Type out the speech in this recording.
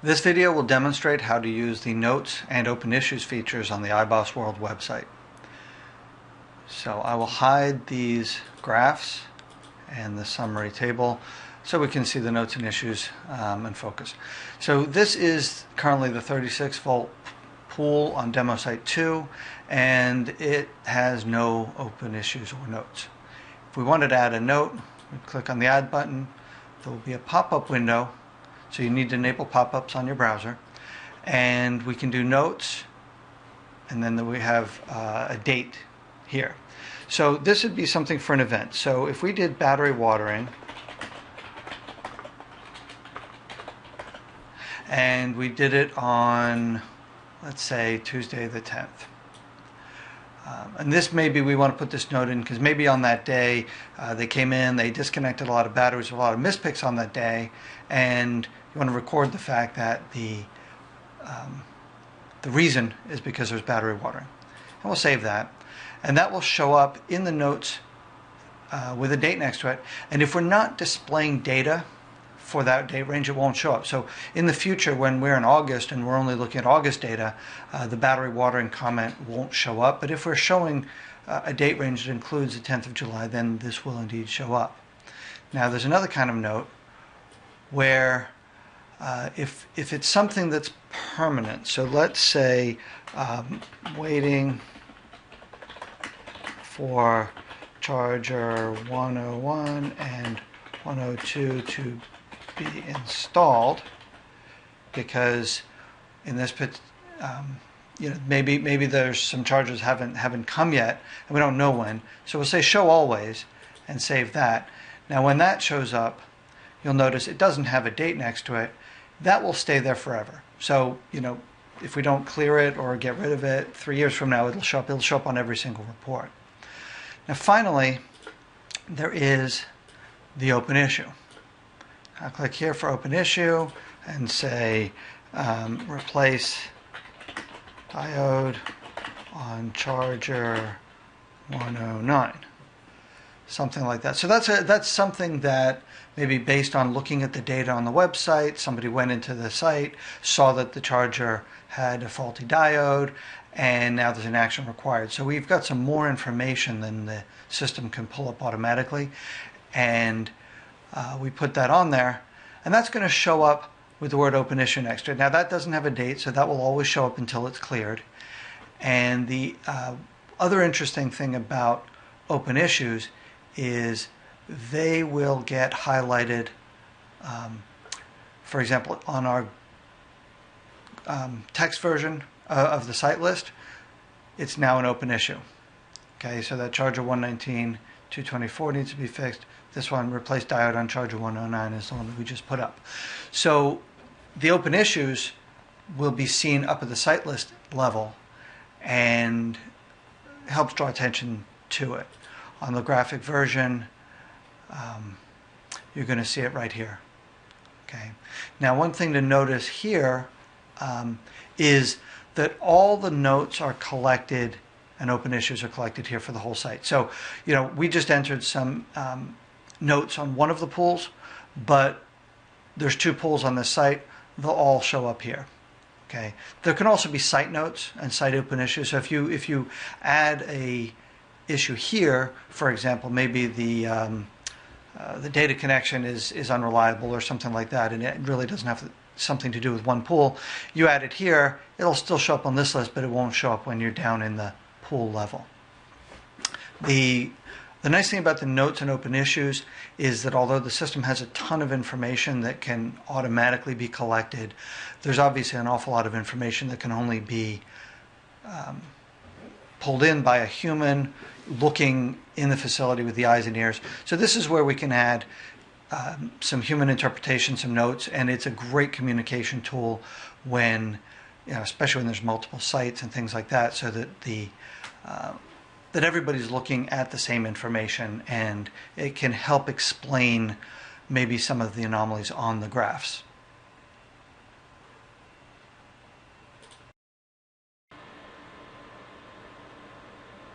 This video will demonstrate how to use the Notes and Open Issues features on the iBoss World website. So I will hide these graphs and the summary table so we can see the notes and issues and focus. So this is currently the 36 volt pool on demo site 2, and it has no open issues or notes. If we wanted to add a note, we click on the add button. There will be a pop-up window, so you need to enable pop-ups on your browser, and we can do notes, and then we have a date here. So this would be something for an event. So if we did battery watering, and we did it on, let's say, Tuesday the 10th. And this, maybe we want to put this note in because maybe on that day they came in, they disconnected a lot of batteries, a lot of mispicks on that day, and you want to record the fact that the reason is because there's battery watering. And we'll save that. And that will show up in the notes with a date next to it. And if we're not displaying data for that date range, it won't show up. So in the future, when we're in August and we're only looking at August data, the battery watering comment won't show up. But if we're showing a date range that includes the 10th of July, then this will indeed show up. Now there's another kind of note where if it's something that's permanent, so let's say waiting for charger 101 and 102 to be installed, because in this maybe there's some chargers haven't come yet and we don't know when, so we'll say show always and save that. Now when that shows up, you'll notice it doesn't have a date next to it. That will stay there forever. So if we don't clear it or get rid of it, 3 years from now it'll show up on every single report. Now finally, there is the open issue. I'll click here for open issue and say replace diode on charger 109. Something like that. So that's something that maybe based on looking at the data on the website, somebody went into the site, saw that the charger had a faulty diode, and now there's an action required. So we've got some more information than the system can pull up automatically, and we put that on there, and that's going to show up with the word open issue next to it. Now that doesn't have a date, so that will always show up until it's cleared. And the other interesting thing about open issues is they will get highlighted. For example, on our text version of the site list, it's now an open issue. Okay, so that charger 119 224 needs to be fixed. This one, replace diode on charger 109, is the one that we just put up. So the open issues will be seen up at the site list level and helps draw attention to it. On the graphic version, you're going to see it right here. Okay. Now one thing to notice here is that all the notes are collected and open issues are collected here for the whole site. So we just entered some notes on one of the pools, but there's 2 pools on this site. They'll all show up here. Okay. There can also be site notes and site open issues. So if you add a issue here, for example, maybe the data connection is unreliable or something like that, and it really doesn't have something to do with one pool, you add it here, it'll still show up on this list, but it won't show up when you're down in the pool level. The nice thing about the notes and open issues is that although the system has a ton of information that can automatically be collected, there's obviously an awful lot of information that can only be pulled in by a human looking in the facility with the eyes and ears. So this is where we can add some human interpretation, some notes, and it's a great communication tool when, especially when there's multiple sites and things like that, so that that everybody's looking at the same information, and it can help explain maybe some of the anomalies on the graphs.